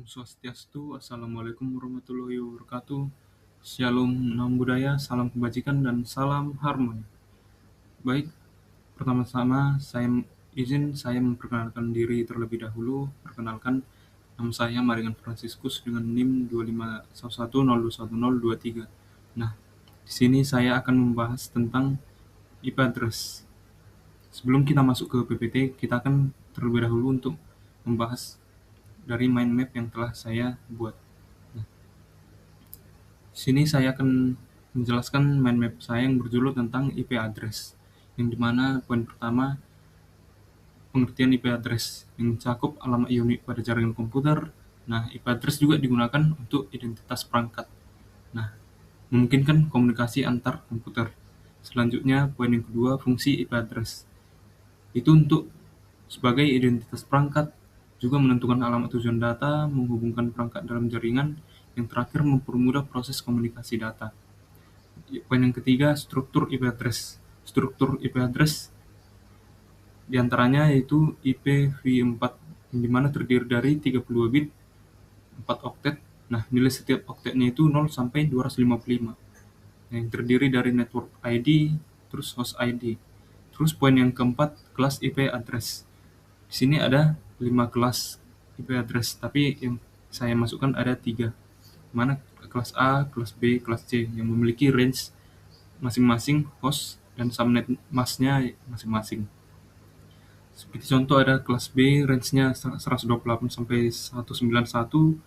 Swastiastu, Assalamualaikum warahmatullahi wabarakatuh. Shalom, nam budaya, salam kebajikan, dan salam harmoni. Baik, pertama-tama saya memperkenalkan diri terlebih dahulu. Perkenalkan, nama saya Maringan Franciscus dengan NIM 251102123. Nah, di sini saya akan membahas tentang IP address. Sebelum kita masuk ke PPT, kita akan terlebih dahulu untuk membahas dari mind map yang telah saya buat. Di sini saya akan menjelaskan mind map saya yang berjuluk tentang IP address, yang dimana poin pertama pengertian IP address yang mencakup alamat unik pada jaringan komputer. Nah, IP address juga digunakan untuk identitas perangkat. Nah, memungkinkan komunikasi antar komputer. Selanjutnya, poin yang kedua, fungsi IP address. Itu untuk sebagai identitas perangkat, juga menentukan alamat tujuan data, menghubungkan perangkat dalam jaringan, yang terakhir mempermudah proses komunikasi data. Poin yang ketiga, struktur IP address. Struktur IP address diantaranya yaitu IP v4, yang dimana terdiri dari 32 bit, 4 oktet. Nah, nilai setiap oktetnya itu 0 sampai 255. Yang terdiri dari network ID, terus host ID. Terus poin yang keempat, kelas IP address. Di sini ada 5 kelas IP address, tapi yang saya masukkan ada 3. Mana kelas A, kelas B, kelas C, yang memiliki range masing-masing host dan subnet masknya masing-masing. Seperti contoh ada kelas B, range-nya 128 sampai 191,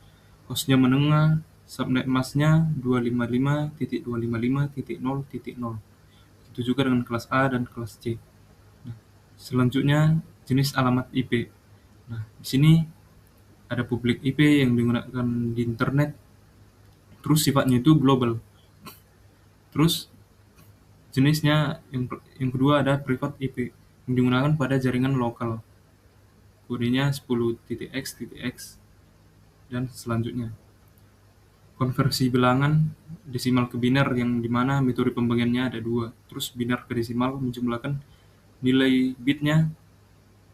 hostnya menengah, subnet masknya 255.255.0.0. Itu juga dengan kelas A dan kelas C. Nah, selanjutnya jenis alamat IP. Nah, di sini ada public IP yang digunakan di internet, terus sifatnya itu global. Terus jenisnya yang kedua ada private IP yang digunakan pada jaringan lokal. Kodenya 10.x.x dan selanjutnya. Konversi bilangan desimal ke biner yang dimana metode pembagiannya ada 2. Terus biner ke desimal menjumlahkan nilai bitnya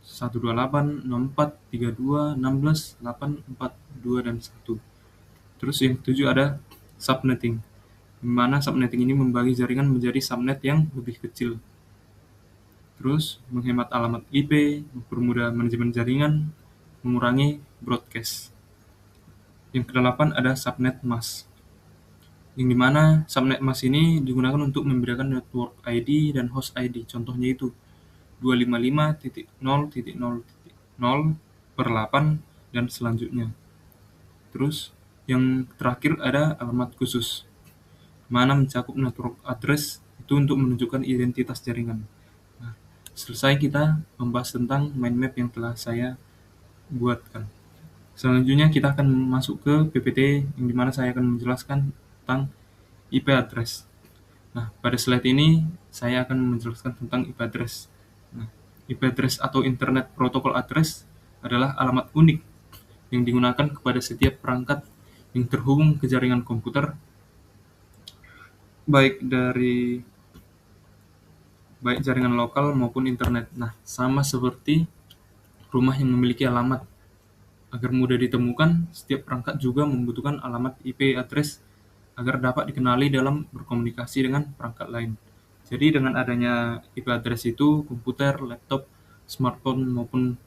128, 64, 32, 16, 8, 4, 2, dan 1. Terus yang ketujuh ada subnetting, di mana subnetting ini membagi jaringan menjadi subnet yang lebih kecil. Terus menghemat alamat IP, mempermudah manajemen jaringan, mengurangi broadcast. Yang kedelapan ada subnet mask, yang dimana subnet mask ini digunakan untuk membedakan network ID dan host ID. Contohnya itu 255.0.0.0/8 dan selanjutnya. Terus yang terakhir ada alamat khusus, mana mencakup network address itu untuk menunjukkan identitas jaringan. Nah, selesai kita membahas tentang mind map yang telah saya buatkan. Selanjutnya kita akan masuk ke PPT yang dimana saya akan menjelaskan tentang IP address. Nah, pada slide ini saya akan menjelaskan tentang IP address. Nah, IP address atau Internet Protocol Address adalah alamat unik yang digunakan kepada setiap perangkat yang terhubung ke jaringan komputer, baik jaringan lokal maupun internet. Nah, sama seperti rumah yang memiliki alamat. Agar mudah ditemukan, setiap perangkat juga membutuhkan alamat IP address agar dapat dikenali dalam berkomunikasi dengan perangkat lain. Jadi dengan adanya IP address itu, komputer, laptop, smartphone, maupun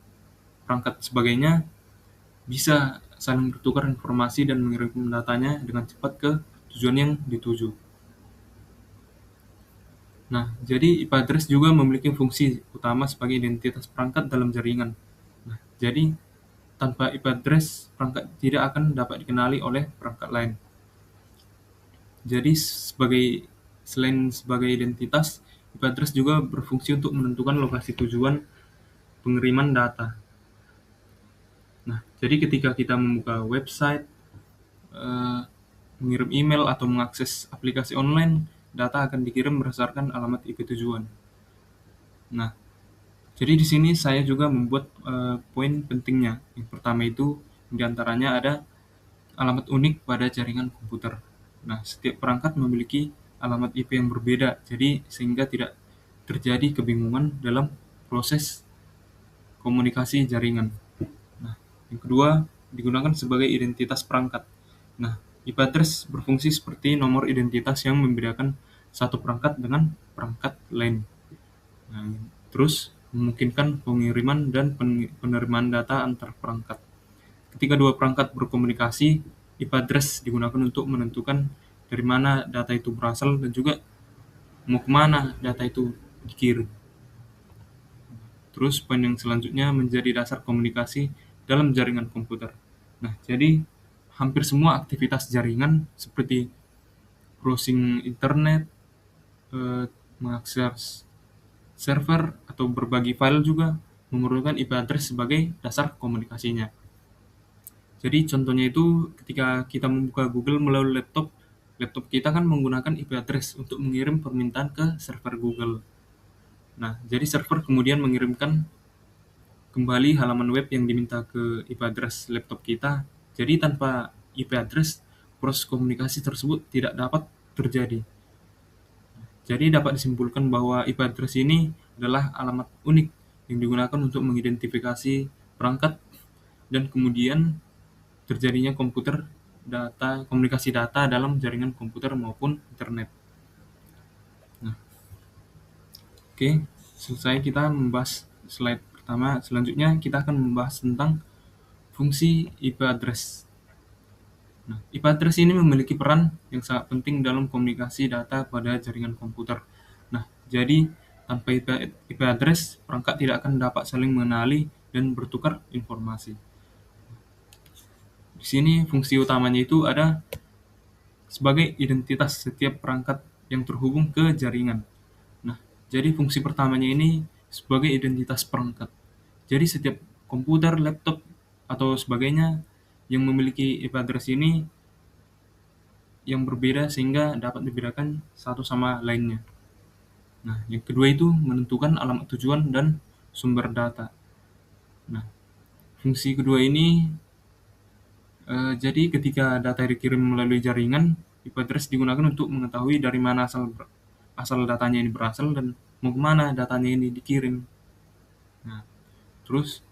perangkat sebagainya bisa saling bertukar informasi dan mengirim datanya dengan cepat ke tujuan yang dituju. Nah, jadi IP address juga memiliki fungsi utama sebagai identitas perangkat dalam jaringan. Nah, jadi tanpa IP address, perangkat tidak akan dapat dikenali oleh perangkat lain. Jadi selain sebagai identitas, IP address juga berfungsi untuk menentukan lokasi tujuan pengiriman data. Nah, jadi ketika kita membuka website, mengirim email atau mengakses aplikasi online, data akan dikirim berdasarkan alamat IP tujuan. Nah, jadi di sini saya juga membuat poin pentingnya. Yang pertama itu diantaranya ada alamat unik pada jaringan komputer. Nah, setiap perangkat memiliki alamat IP yang berbeda, jadi sehingga tidak terjadi kebingungan dalam proses komunikasi jaringan. Nah, yang kedua, digunakan sebagai identitas perangkat. Nah, IP address berfungsi seperti nomor identitas yang membedakan satu perangkat dengan perangkat lain. Nah, terus memungkinkan pengiriman dan penerimaan data antar perangkat. Ketika dua perangkat berkomunikasi, IP address digunakan untuk menentukan dari mana data itu berasal dan juga mau kemana data itu dikirim. Terus poin yang selanjutnya menjadi dasar komunikasi dalam jaringan komputer. Nah, jadi hampir semua aktivitas jaringan seperti browsing internet, mengakses server, atau berbagi file juga memerlukan IP address sebagai dasar komunikasinya. Jadi contohnya itu ketika kita membuka Google melalui laptop kita kan menggunakan IP address untuk mengirim permintaan ke server Google. Nah, jadi server kemudian mengirimkan kembali halaman web yang diminta ke IP address laptop kita. Jadi tanpa IP address, proses komunikasi tersebut tidak dapat terjadi. Jadi dapat disimpulkan bahwa IP address ini adalah alamat unik yang digunakan untuk mengidentifikasi perangkat dan kemudian terjadinya komunikasi data dalam jaringan komputer maupun internet. Nah, oke, selesai kita membahas slide pertama. Selanjutnya kita akan membahas tentang fungsi IP address. Nah, IP address ini memiliki peran yang sangat penting dalam komunikasi data pada jaringan komputer. Nah, jadi tanpa IP address, perangkat tidak akan dapat saling mengenali dan bertukar informasi. Di sini fungsi utamanya itu ada sebagai identitas setiap perangkat yang terhubung ke jaringan. Nah, jadi fungsi pertamanya ini sebagai identitas perangkat. Jadi setiap komputer, laptop, atau sebagainya yang memiliki IP address ini yang berbeda sehingga dapat dibedakan satu sama lainnya. Nah, yang kedua itu menentukan alamat tujuan dan sumber data. Nah, fungsi kedua ini jadi ketika data dikirim melalui jaringan, IP address digunakan untuk mengetahui dari mana asal datanya ini berasal dan mau kemana datanya ini dikirim. Nah, terus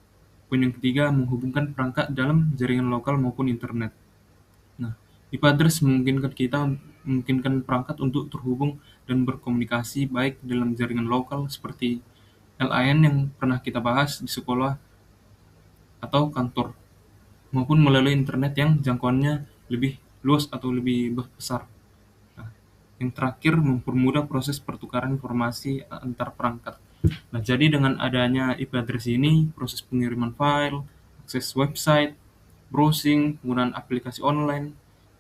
poin yang ketiga menghubungkan perangkat dalam jaringan lokal maupun internet. Nah, IP address memungkinkan perangkat untuk terhubung dan berkomunikasi baik dalam jaringan lokal seperti LAN yang pernah kita bahas di sekolah atau kantor, maupun melalui internet yang jangkauannya lebih luas atau lebih besar. Nah, yang terakhir mempermudah proses pertukaran informasi antar perangkat. Nah, jadi dengan adanya IP address ini, proses pengiriman file, akses website, browsing, penggunaan aplikasi online,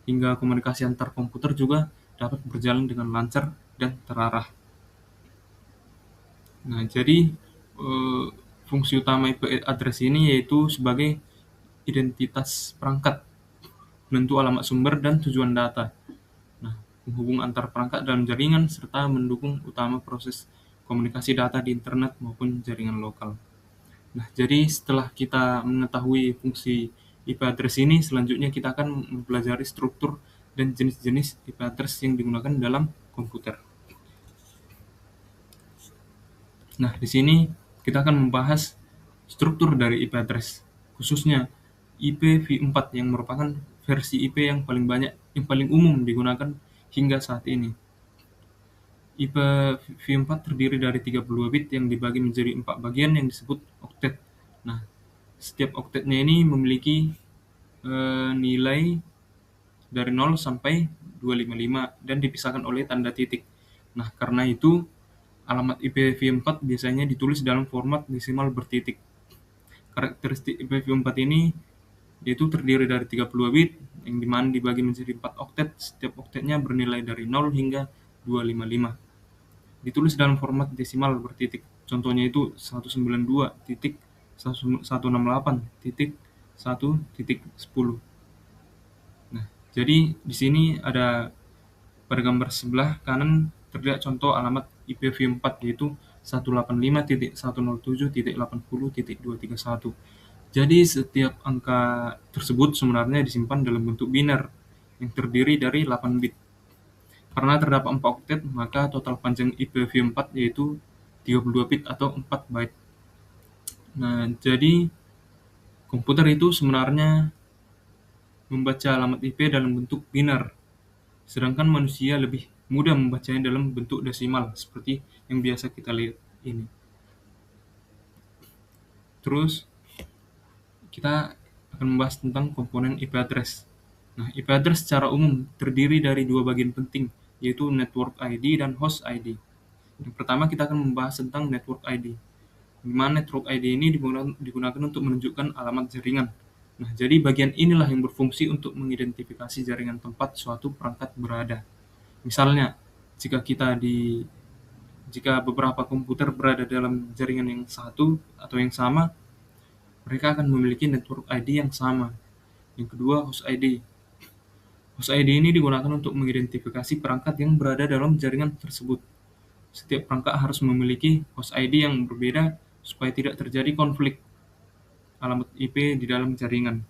hingga komunikasi antar komputer juga dapat berjalan dengan lancar dan terarah. Nah, jadi fungsi utama IP address ini yaitu sebagai identitas perangkat, penentu alamat sumber dan tujuan data. Nah, menghubung antar perangkat dalam jaringan serta mendukung utama proses komunikasi data di internet maupun jaringan lokal. Nah, jadi setelah kita mengetahui fungsi IP address ini, selanjutnya kita akan mempelajari struktur dan jenis-jenis IP address yang digunakan dalam komputer. Nah, di sini kita akan membahas struktur dari IP address, khususnya IPv4 yang merupakan versi IP yang paling umum digunakan hingga saat ini. IPv4 terdiri dari 32 bit yang dibagi menjadi 4 bagian yang disebut oktet. Nah, setiap oktetnya ini memiliki nilai dari 0 sampai 255 dan dipisahkan oleh tanda titik. Nah, karena itu alamat IPv4 biasanya ditulis dalam format desimal bertitik. Karakteristik IPv4 ini yaitu terdiri dari 32 bit yang dimana dibagi menjadi 4 oktet. Setiap oktetnya bernilai dari 0 hingga 255. Ditulis dalam format desimal bertitik. Contohnya itu 192.168.1.10. Nah, jadi di sini ada pada gambar sebelah kanan terlihat contoh alamat IPv4 yaitu 185.107.80.231. Jadi setiap angka tersebut sebenarnya disimpan dalam bentuk biner yang terdiri dari 8 bit. Karena terdapat 4 oktet, maka total panjang IPv4 yaitu 32 bit atau 4 byte. Nah, jadi komputer itu sebenarnya membaca alamat IP dalam bentuk binar, sedangkan manusia lebih mudah membacanya dalam bentuk desimal seperti yang biasa kita lihat ini. Terus kita akan membahas tentang komponen IP address. Nah, IP address secara umum terdiri dari dua bagian penting, yaitu network ID dan host ID. Yang pertama kita akan membahas tentang network ID, di mana network ID ini digunakan untuk menunjukkan alamat jaringan. Nah, jadi bagian inilah yang berfungsi untuk mengidentifikasi jaringan tempat suatu perangkat berada. Misalnya, jika beberapa komputer berada dalam jaringan yang satu atau yang sama, mereka akan memiliki network ID yang sama. Yang kedua, host ID. Host ID ini digunakan untuk mengidentifikasi perangkat yang berada dalam jaringan tersebut. Setiap perangkat harus memiliki host ID yang berbeda supaya tidak terjadi konflik alamat IP di dalam jaringan.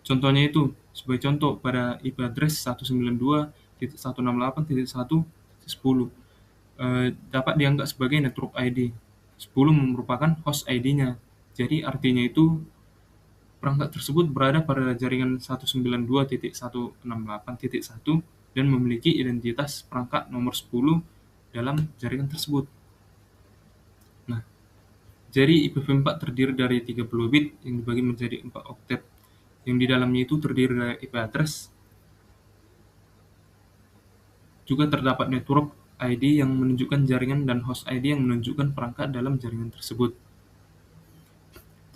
Contohnya itu, sebagai contoh pada IP address 192.168.1.10 dapat dianggap sebagai network ID. 10 merupakan host ID-nya. Jadi artinya itu perangkat tersebut berada pada jaringan 192.168.1 dan memiliki identitas perangkat nomor 10 dalam jaringan tersebut. Nah, jadi IPv4 terdiri dari 30 bit yang dibagi menjadi 4 oktet, yang di dalamnya itu terdiri dari IP address. Juga terdapat network ID yang menunjukkan jaringan dan host ID yang menunjukkan perangkat dalam jaringan tersebut.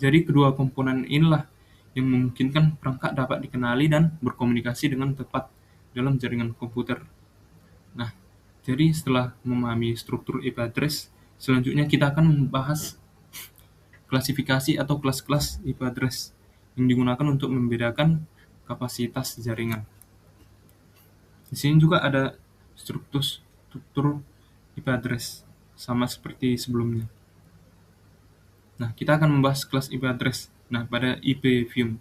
Jadi kedua komponen inilah yang memungkinkan perangkat dapat dikenali dan berkomunikasi dengan tepat dalam jaringan komputer. Nah, jadi setelah memahami struktur IP address, selanjutnya kita akan membahas klasifikasi atau kelas-kelas IP address yang digunakan untuk membedakan kapasitas jaringan. Di sini juga ada struktur IP address sama seperti sebelumnya. Nah, kita akan membahas kelas IP address. Nah, pada IPv4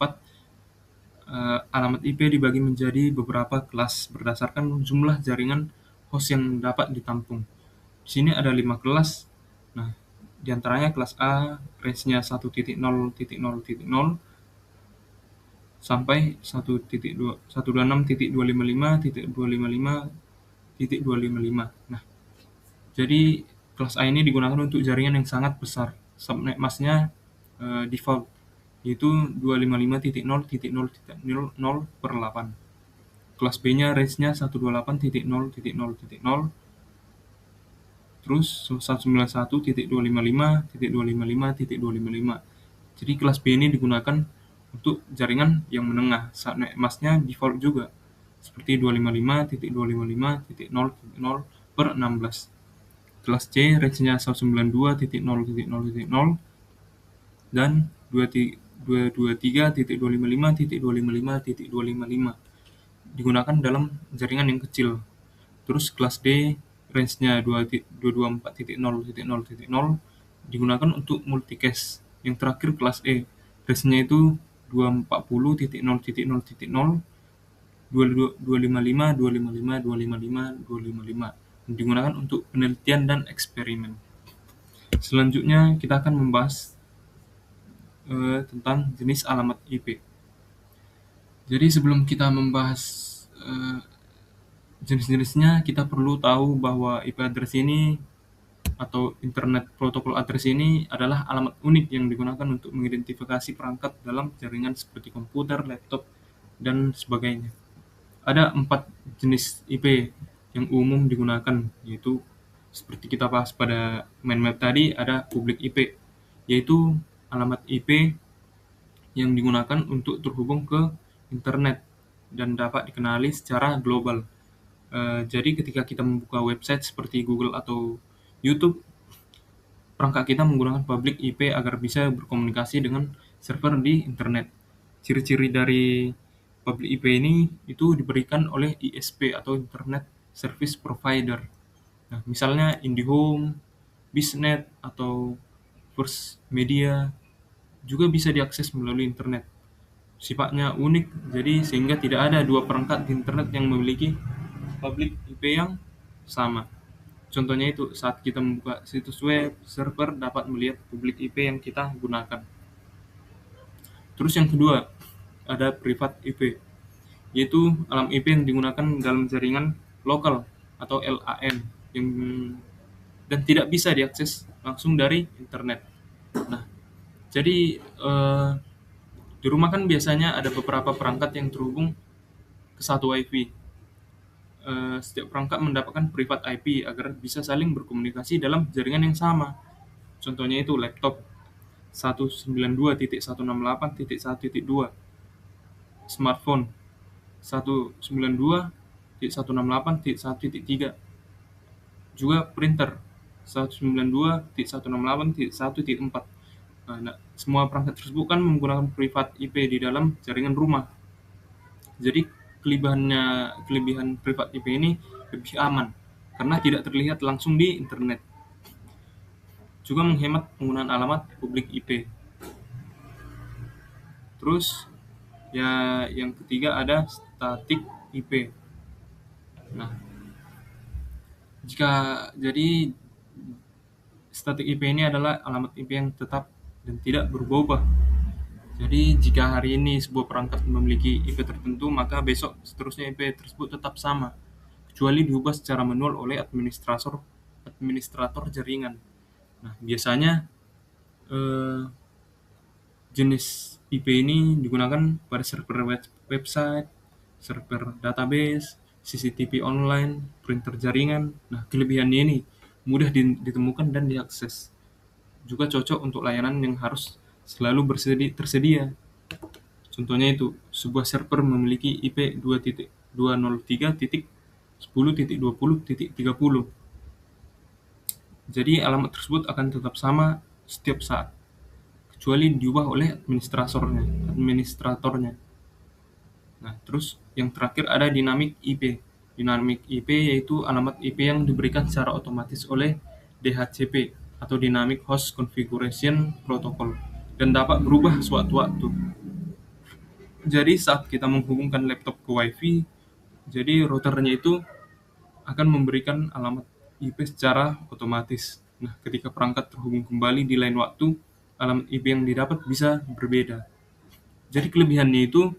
alamat IP dibagi menjadi beberapa kelas berdasarkan jumlah jaringan host yang dapat ditampung. Di sini ada 5 kelas. Nah, di antaranya kelas A, range-nya 1.0.0.0 sampai 1.26.255.255.255. Nah, jadi kelas A ini digunakan untuk jaringan yang sangat besar. Subnet mask-nya default, yaitu 255.0.0.0/8. Kelas B-nya range-nya 128.0.0.0, terus 191.255.255.255. Jadi kelas B ini digunakan untuk jaringan yang menengah. Subnet mask-nya default juga, seperti 255.255.0.0/16. Kelas C range-nya 192.0.0.0 dan 223.255.255.255 digunakan dalam jaringan yang kecil. Terus kelas D range-nya 224.0.0.0 digunakan untuk multicast. Yang terakhir kelas E, range-nya itu 240.0.0.0, 255, 255, 255, 255 digunakan untuk penelitian dan eksperimen. Selanjutnya kita akan membahas tentang jenis alamat IP. Jadi sebelum kita membahas jenis-jenisnya, kita perlu tahu bahwa IP address ini atau Internet Protocol Address ini adalah alamat unik yang digunakan untuk mengidentifikasi perangkat dalam jaringan seperti komputer, laptop, dan sebagainya. Ada 4 jenis IP yang umum digunakan, yaitu seperti kita bahas pada main map tadi, ada public IP, yaitu alamat IP yang digunakan untuk terhubung ke internet dan dapat dikenali secara global. Jadi ketika kita membuka website seperti Google atau YouTube, perangkat kita menggunakan public IP agar bisa berkomunikasi dengan server di internet. Ciri-ciri dari public IP ini itu diberikan oleh ISP atau Internet Service Provider. Nah, misalnya IndiHome, BizNet, atau First Media juga bisa diakses melalui internet. Sifatnya unik, jadi sehingga tidak ada dua perangkat di internet yang memiliki public IP yang sama. Contohnya itu saat kita membuka situs web, server dapat melihat public IP yang kita gunakan. Terus yang kedua, ada private IP. yaitu alamat IP yang digunakan dalam jaringan lokal atau LAN yang dan tidak bisa diakses langsung dari internet. Nah, jadi di rumah kan biasanya ada beberapa perangkat yang terhubung ke satu WiFi. Setiap perangkat mendapatkan private IP agar bisa saling berkomunikasi dalam jaringan yang sama. Contohnya itu laptop 192.168.1.2, smartphone 192.168.1.3, juga printer 192.168.1.4. Nah, semua perangkat tersebut kan menggunakan private IP di dalam jaringan rumah. Jadi kelebihan private IP ini lebih aman karena tidak terlihat langsung di internet. Juga menghemat penggunaan alamat publik IP. Terus ya yang ketiga ada static IP. Nah, jadi static IP ini adalah alamat IP yang tetap dan tidak berubah-ubah. Jadi jika hari ini sebuah perangkat memiliki IP tertentu, maka besok seterusnya IP tersebut tetap sama, kecuali diubah secara manual oleh administrator jaringan. Nah, biasanya eh, jenis IP ini digunakan pada server website, server database, CCTV online, printer jaringan. Nah, kelebihannya ini mudah ditemukan dan diakses. Juga cocok untuk layanan yang harus selalu tersedia. Contohnya itu, sebuah server memiliki IP 2.203.10.20.30. Jadi alamat tersebut akan tetap sama setiap saat, kecuali diubah oleh administratornya. Nah, terus yang terakhir ada dynamic IP. Dynamic IP yaitu alamat IP yang diberikan secara otomatis oleh DHCP atau Dynamic Host Configuration Protocol dan dapat berubah sewaktu-waktu. Jadi saat kita menghubungkan laptop ke WiFi, jadi routernya itu akan memberikan alamat IP secara otomatis. Nah, ketika perangkat terhubung kembali di lain waktu, alamat IP yang didapat bisa berbeda. Jadi kelebihannya itu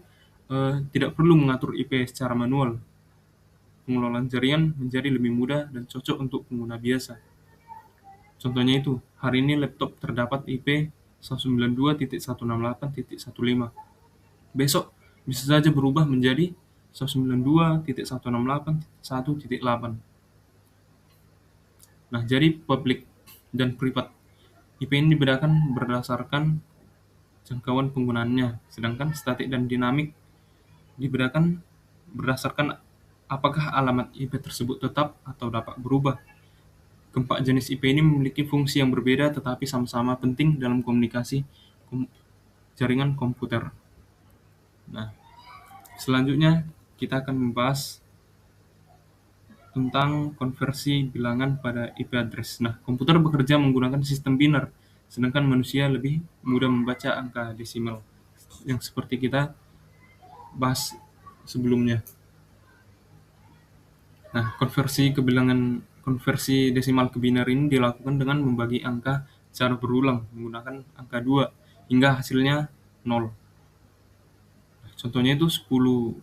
tidak perlu mengatur IP secara manual. Pengelolaan jaringan menjadi lebih mudah dan cocok untuk pengguna biasa. Contohnya itu, hari ini laptop terdapat IP 192.168.15. Besok bisa saja berubah menjadi 192.168.1.8. Nah, jadi public dan private IP ini dibedakan berdasarkan jangkauan penggunaannya, sedangkan statik dan dinamik dibedakan berdasarkan apakah alamat IP tersebut tetap atau dapat berubah. Keempat jenis IP ini memiliki fungsi yang berbeda tetapi sama-sama penting dalam komunikasi jaringan komputer. Nah, selanjutnya kita akan membahas tentang konversi bilangan pada IP address. Nah, komputer bekerja menggunakan sistem biner, sedangkan manusia lebih mudah membaca angka desimal, yang seperti kita bahas sebelumnya. Nah, konversi desimal ke biner ini dilakukan dengan membagi angka secara berulang menggunakan angka 2 hingga hasilnya 0. Contohnya itu 10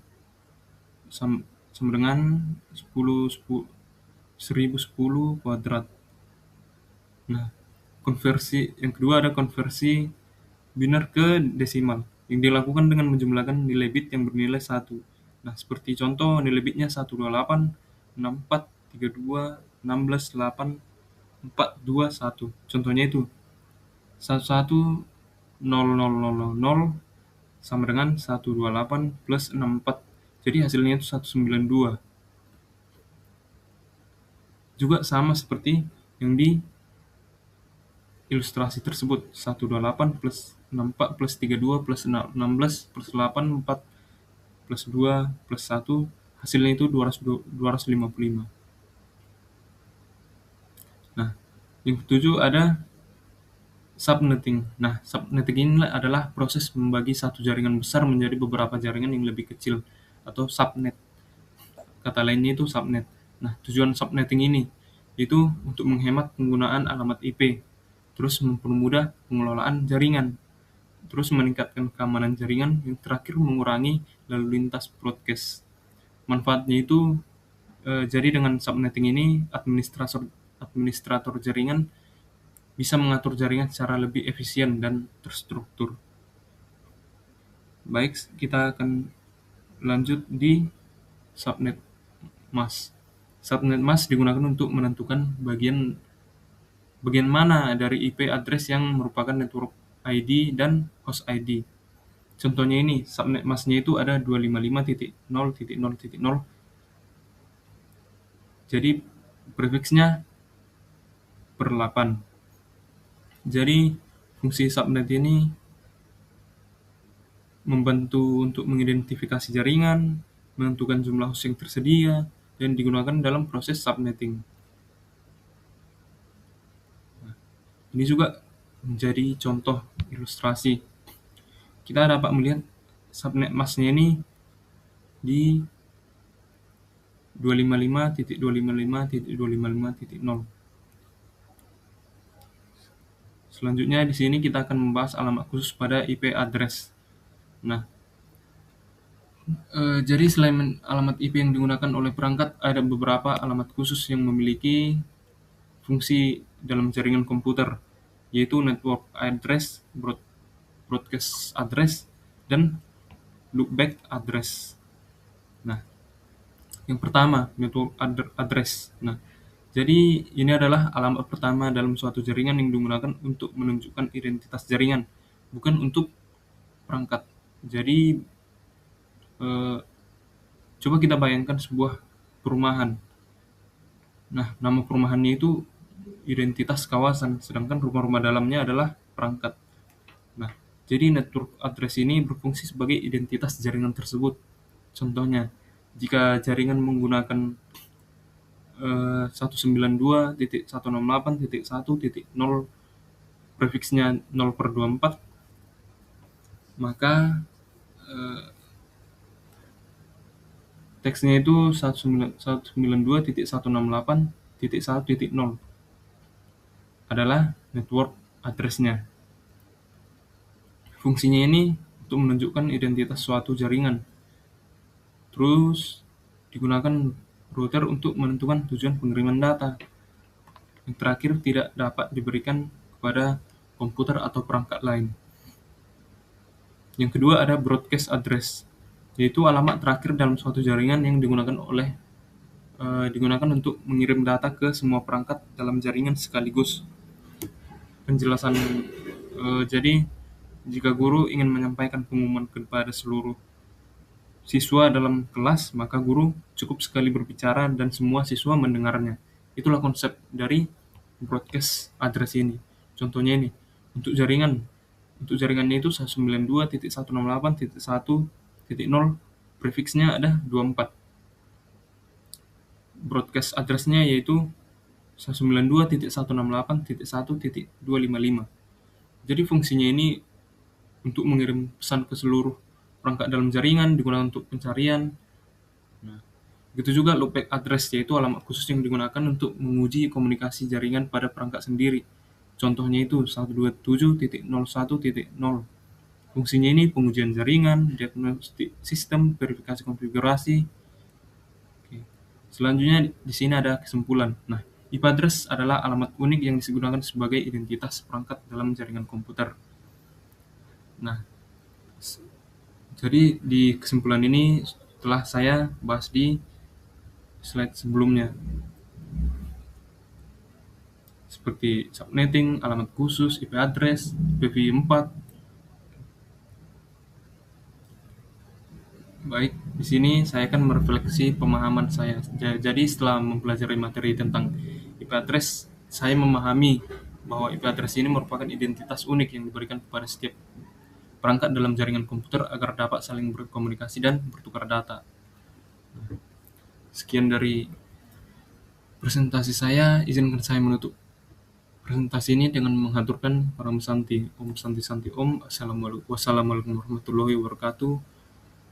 sama dengan 1010 kuadrat. Nah, yang kedua ada konversi biner ke desimal yang dilakukan dengan menjumlahkan nilai bit yang bernilai 1. Nah, seperti contoh nilai bitnya 128, 64, 32, 16, 8, 4, 2, 1. Contohnya itu 11 0000 sama dengan 128 plus 64. Jadi hasilnya itu 192. Juga sama seperti yang di ilustrasi tersebut, 128 plus 64 plus 32 plus 16 plus 8 4 plus 2 plus 1, hasilnya itu 255. Nah, yang ketujuh ada subnetting. Nah, subnetting ini adalah proses membagi satu jaringan besar menjadi beberapa jaringan yang lebih kecil atau subnet. Kata lainnya itu subnet. Nah, tujuan subnetting ini itu untuk menghemat penggunaan alamat IP, terus mempermudah pengelolaan jaringan. terus meningkatkan keamanan jaringan, yang terakhir mengurangi lalu lintas broadcast. Manfaatnya itu jadi dengan subnetting ini administrator jaringan bisa mengatur jaringan secara lebih efisien dan terstruktur. Baik, kita akan lanjut di subnet mask. Subnet mask digunakan untuk menentukan bagian mana dari IP address yang merupakan network ID dan host ID. Contohnya ini, subnet masknya itu ada 255.0.0.0. Jadi prefixnya per 8. Jadi fungsi subnet ini membantu untuk mengidentifikasi jaringan, menentukan jumlah host yang tersedia, dan digunakan dalam proses subnetting. Ini juga menjadi contoh ilustrasi. Kita dapat melihat subnet masknya ini di 255.255.255.0. Selanjutnya di sini kita akan membahas alamat khusus pada IP address. Nah, jadi selain alamat IP yang digunakan oleh perangkat, ada beberapa alamat khusus yang memiliki fungsi dalam jaringan komputer, yaitu network address, broadcast address, dan loopback address. Nah, yang pertama, network address. Nah, jadi ini adalah alamat pertama dalam suatu jaringan yang digunakan untuk menunjukkan identitas jaringan, bukan untuk perangkat. Jadi coba kita bayangkan sebuah perumahan. Nah, nama perumahannya itu identitas kawasan, sedangkan rumah-rumah dalamnya adalah perangkat. Nah, jadi network address ini berfungsi sebagai identitas jaringan tersebut. Contohnya, jika jaringan menggunakan 192.168.1.0 prefixnya 0/24, maka teksnya itu 192.168.1.0 adalah network address-nya. Fungsinya ini untuk menunjukkan identitas suatu jaringan. Terus digunakan router untuk menentukan tujuan pengiriman data. Yang terakhir, tidak dapat diberikan kepada komputer atau perangkat lain. Yang kedua ada broadcast address, yaitu alamat terakhir dalam suatu jaringan yang digunakan untuk mengirim data ke semua perangkat dalam jaringan sekaligus. Penjelasan, jadi jika guru ingin menyampaikan pengumuman kepada seluruh siswa dalam kelas, maka guru cukup sekali berbicara dan semua siswa mendengarnya. Itulah konsep dari broadcast address ini. Contohnya ini, untuk jaringannya itu 192.168.1.0, prefixnya ada 24. Broadcast address-nya yaitu 192.168.1.255. Jadi fungsinya ini untuk mengirim pesan ke seluruh perangkat dalam jaringan, digunakan untuk pencarian. Nah, begitu juga loopback address, yaitu alamat khusus yang digunakan untuk menguji komunikasi jaringan pada perangkat sendiri. Contohnya itu 127.01.0. Fungsinya ini pengujian jaringan, diagnostik sistem, verifikasi konfigurasi. Oke. Selanjutnya di sini ada kesimpulan. Nah, IP address adalah alamat unik yang digunakan sebagai identitas perangkat dalam jaringan komputer. Nah, jadi di kesimpulan ini telah saya bahas di slide sebelumnya, seperti subnetting, alamat khusus, IP address, IPv4. Baik, di sini saya akan merefleksi pemahaman saya. Jadi setelah mempelajari materi tentang IP address, saya memahami bahwa IP address ini merupakan identitas unik yang diberikan kepada setiap perangkat dalam jaringan komputer agar dapat saling berkomunikasi dan bertukar data. Sekian dari presentasi saya. Izinkan saya menutup presentasi ini dengan menghaturkan Param Santi. Om Santi Santi Om. Wassalamualaikum warahmatullahi wabarakatuh.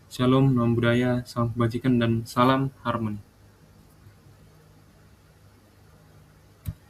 Shalom, nama budaya, salam kebajikan, dan salam harmoni.